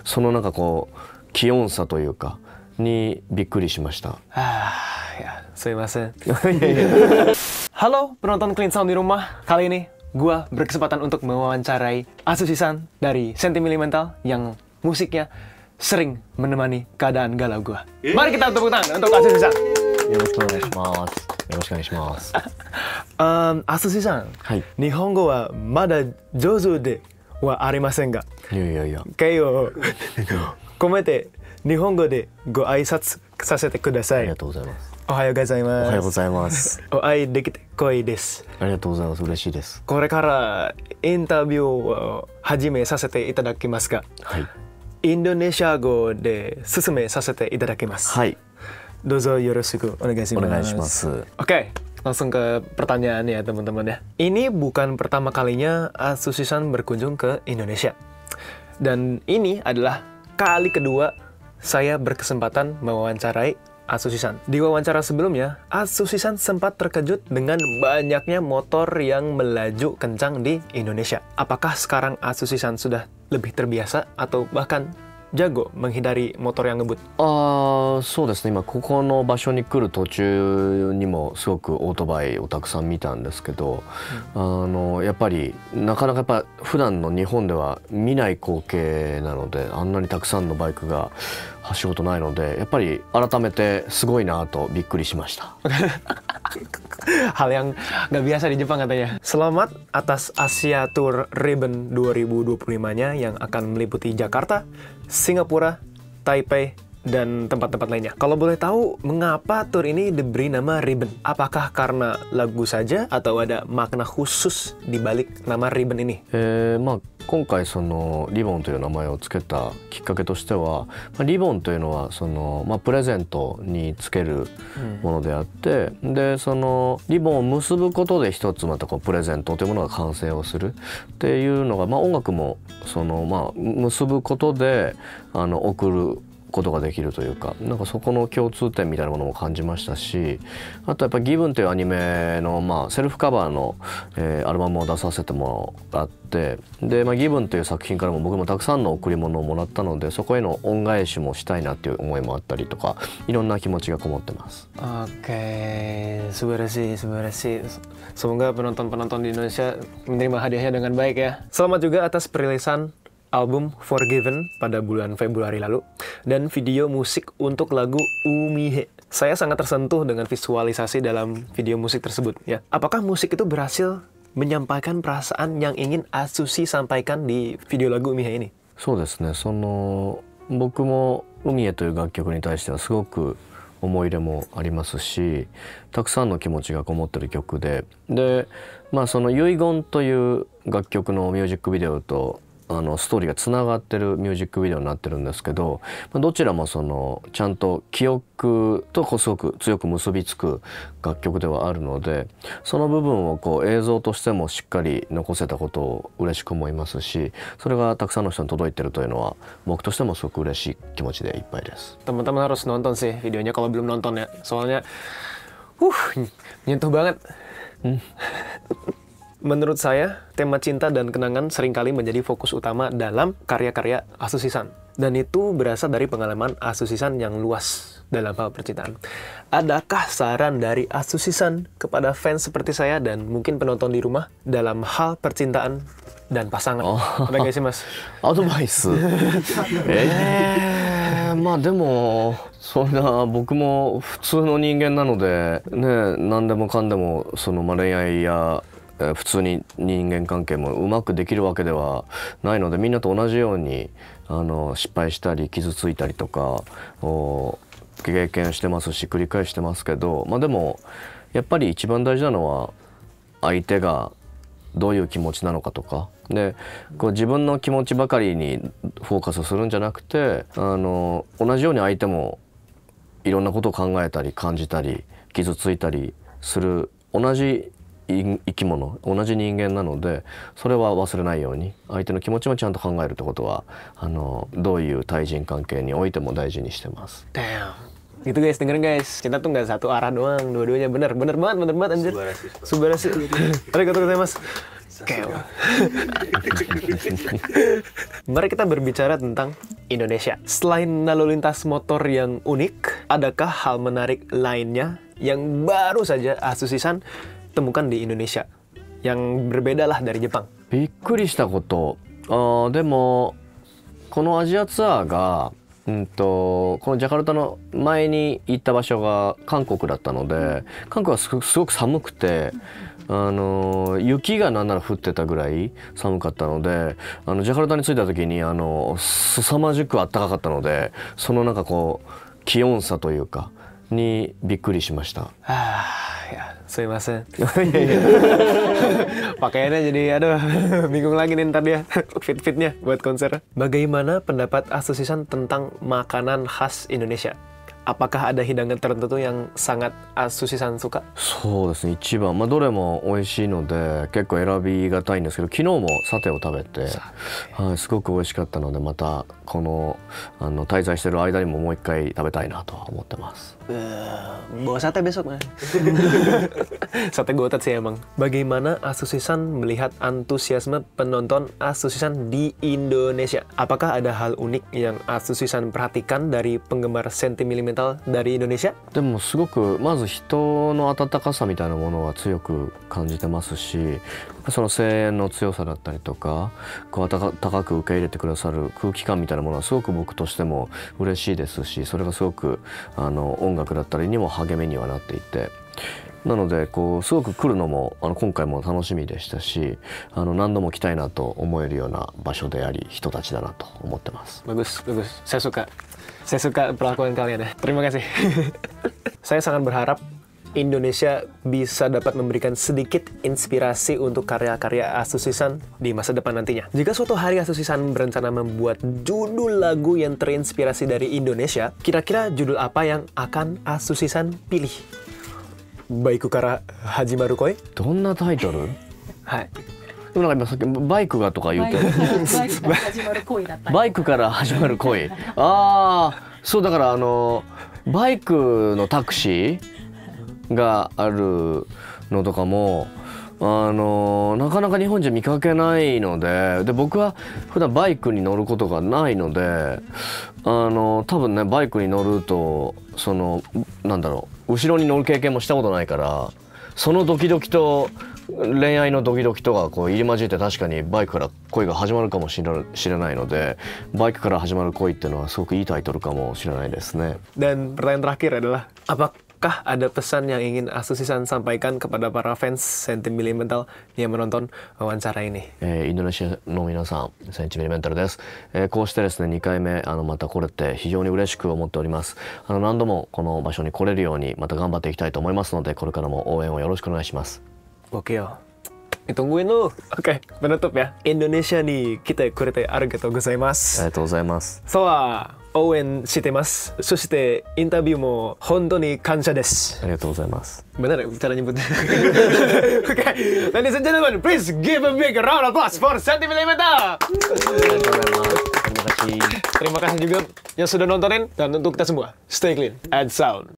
そのなんかこう気温差というかにびっくりしました。Ya, sumimasen. Halo penonton Clean Sound di rumah. Kali ini gua berkesempatan untuk mewawancarai Atsushi-san dari Sentimental yang musiknya sering menemani keadaan galau gua. Mari kita tepuk tangan untuk Atsushi-san. よろしくお願いします。よろしくお願いします。Atsushi-san、はい。日本語はまだ上手ではありませんが、いやいやいや。敬意を込めて日本語でご挨拶させてください。ありがとうございます。おはようございます。おはようございます。お会いできて光栄です。ありがとうございます。嬉しいです。これからインタビューを始めさせていただきますが、はい。インドネシア語で進めさせていただきます。はい。どうぞよろしくお願いします。お願いします。Oke, langsung ke pertanyaan ya teman-teman ya. Ini bukan pertama kalinya Atsushi-san berkunjung ke Indonesia. Dan ini adalah kali kedua saya berkesempatan mewawancarai Atsushi-san. Di wawancara sebelumnya, Atsushi-san sempat terkejut dengan banyaknya motor yang melaju kencang di Indonesia. Apakah sekarang Atsushi-san sudah lebih terbiasa atau bahkan jago menghindari motor yang ngebut? そうですね。今ここの場所に来る途中にもすごくオートバイをたくさん見たんですけど、やっぱりなかなかやっぱ普段の日本では見ない光景なので、あんなにたくさんのバイクが走ることないので、やっぱり改めてすごいなとびっくりしました。Hal yang nggak biasa di Jepang katanya. Selamat atas Asia Tour Ribbon 2025-nya yang akan meliputi Jakarta, Singapura, Taipei, dan tempat-tempat lainnya. Kalau boleh tahu, mengapa tour ini diberi nama Ribbon? Apakah karena lagu saja atau ada makna khusus di balik nama Ribbon ini? 今回そのリボンという名前をつけたきっかけとしては、リボンというのはその、プレゼントにつけるものであって、でそのリボンを結ぶことで一つまたこうプレゼントというものが完成をするっていうのが、音楽もその、結ぶことで送ることができるというか、なんかそこの共通点みたいなものも感じましたし、あとやっぱり「ギブンというアニメの、セルフカバーの、アルバムを出させてもらって、で、ギブンという作品からも僕もたくさんの贈り物をもらったので、そこへの恩返しもしたいなっていう思いもあったりとか、いろんな気持ちがこもってます。Oke, subarashi. Semoga penonton-penonton di Indonesia menerima hadiahnya dengan baik ya. Selamat juga atas perilisan album Forgiven pada bulan Februari lalu dan video musik untuk lagu Umihe. Saya sangat tersentuh dengan visualisasi dalam video musik tersebut ya. Apakah musik itu berhasil menyampaikan perasaan yang ingin Atsushi sampaikan di video lagu Umihe ini? そうですね。僕も海へという楽曲に対してはすごく思い入れもありますし、たくさんの気持ちがこもってる曲で、その遺言という楽曲のミュージックビデオとストーリーがつながってるミュージックビデオになってるんですけど、どちらもそのちゃんと記憶とすごく強く結びつく楽曲ではあるので、その部分をこう映像としてもしっかり残せたことを嬉しく思いますし、それがたくさんの人に届いてるというのは僕としてもすごく嬉しい気持ちでいっぱいです。Teman-teman harus nonton sih videonya kalau belum nonton ya, soalnya nyentuh banget. Menurut saya, tema cinta dan kenangan seringkali menjadi fokus utama dalam karya-karya Atsushi-san. Dan itu berasal dari pengalaman Atsushi-san yang luas dalam hal percintaan. Adakah saran dari Atsushi-san kepada fans seperti saya dan mungkin penonton di rumah dalam hal percintaan dan pasangan? Ada nggak sih, Mas? アドバイスでもそんな僕も普通の人間なのでね、何でもかんでもその恋愛や普通に人間関係もうまくできるわけではないので、みんなと同じように失敗したり傷ついたりとか経験してますし繰り返してますけど、でもやっぱり一番大事なのは相手がどういう気持ちなのかとかで、こう自分の気持ちばかりにフォーカスするんじゃなくて、同じように相手もいろんなことを考えたり感じたり傷ついたりする同じ生き物、同じ人間なので、それは忘れないように相手の気持ちもちゃんと考えるってことはどういう対人関係においても大事にしてます。 Damn. Gitu guys, dengerin guys, cinta tuh nggak satu arah doang, dua-duanya bener banget anjir. Subarashi. Arigatou gozaimasu. Keo. Mari kita berbicara tentang Indonesia. Selain lalu lintas motor yang unik, adakah hal menarik lainnya yang baru saja Asusisan temukan di Indonesia yang berbeda lah dari Jepang? びっくりしたこと、でもこのアジアツアーが、このジャカルタの前に行った場所が韓国だったので、韓国はすごく寒くて、雪がなんなら降ってたぐらい寒かったので、ジャカルタに着いた時に凄まじく暖かかったので、そのなんかこう気温差というかにびっくりしました。Ya, sumimasen. Pakaiannya jadi aduh bingung lagi nih ntar dia fit-fitnya buat konser. Bagaimana pendapat Asusisan tentang makanan khas Indonesia? Apakah ada hidangan tertentu yang sangat Asusisan suka? そうですね、一番、どれも美味しいので結構選びがたいんですけど、昨日もサテを食べて、はい、すごく美味しかったので、またこの滞在してる間にももう一回食べたいなとは思ってます。Bawa sate besok mah. Sate gotat sih emang. Bagaimana Asusisan melihat antusiasme penonton Asusisan di Indonesia? Apakah ada hal unik yang Asusisan perhatikan dari penggemar sentimental dari Indonesia? でもすごくまず人の温かさみたいなものは強く感じてますし、その声援の強さだったりとか、こう温かく受け入れてくださる空気感みたいなものはすごく僕としても嬉しいですし、それがすごく音楽だったりにも励みにはなっていて、なのでこうすごく来るのも今回も楽しみでしたし、何度も来たいなと思えるような場所であり人たちだなと思ってます。 Bagus, bagus. Saya suka perlakuan kalian ya. Terima kasih. Saya sangat berharap Indonesia bisa dapat memberikan sedikit inspirasi untuk karya-karya Asusisan di masa depan nantinya. Jika suatu hari Asusisan berencana membuat judul lagu yang terinspirasi dari Indonesia, kira-kira judul apa yang akan Asusisan pilih? Baiku Kara Hajimaru Koi? どんなタイトル？ はい。でもなんか今さっきバイクがとか言うてバイクから始まる恋。ああ、そうだからバイクのタクシーがあるのとかもなかなか日本じゃ見かけないので、僕は普段バイクに乗ることがないので、多分ねバイクに乗るとなんだろう、後ろに乗る経験もしたことないから、そのドキドキと恋愛のドキドキとがこう入り混じって、確かにバイクから恋が始まるかもしれないので、バイクから始まる恋っていうのはすごくいいタイトルかもしれないですね。 Dan pertanyaan terakhir adalah, apakah ada pesan yang ingin Asusisan sampaikan kepada para fans sentimental yang menonton wawancara ini? インドネシアの皆さん、センチメンタルです。こうしてですね2回目また来れて非常に嬉しく思っております。何度もこの場所に来れるようにまた頑張っていきたいと思いますので、これからも応援をよろしくお願いします。 Gokil. Ditungguin lu. Oke, penutup ya. Indonesia ni kita kurete arigatou gozaimasu. ありがとうございます。そうは応援してます。そしてインタビューも本当に感謝です。ありがとうございます。 Benar ya cara nyebutnya? Oke, ladies and gentlemen, please give a big round of applause for Sentimental. Terima kasih. Terima kasih juga yang sudah nontonin, dan untuk kita semua, stay clean and sound.